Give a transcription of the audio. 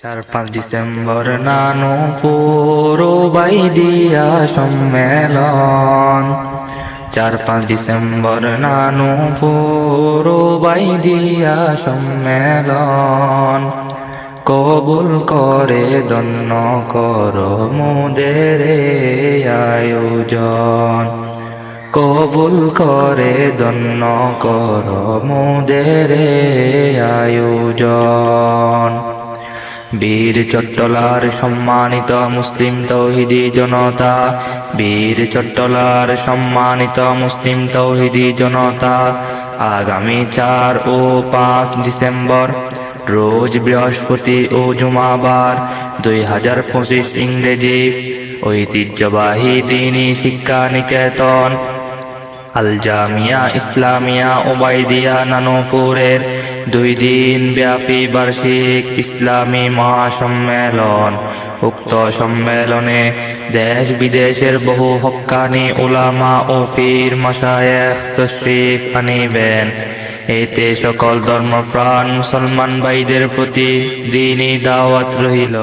4-5 December Nanupur Obaidia সম্মেলন। 4-5 December Nanupur Obaidia সম্মেলন। কবুল করে ধন্য কর মোদের আয়োজন। কবুল করে ধন্য কর মোদের আয়োজন। বীর চট্টলার সম্মানিত মুসলিম তৌহিদি জনতা, বীর চট্টলার সম্মানিত মুসলিম তৌহিদি জনতা, আগামী 4 ও 5 ডিসেম্বর রোজ বৃহস্পতি ও জুমাবার 2025 ইংরেজি ঐতিহ্যবাহী দ্বীনি শিক্ষা নিকেতন আল জামিয়া ইসলামিয়া ওবাইদিয়া নানুপুরের 2 দিন ব্যাপী বার্ষিক ইসলামী মহাসম্মেলন। উক্ত সম্মেলনে দেশ বিদেশের বহু হক্কানি উলামা ও পীর মাশায়েখ তশরিফ আনিবেন। এতে সকল ধর্মপ্রাণ মুসলমান ভাইদের প্রতি দ্বীনি দাওয়াত রহিল।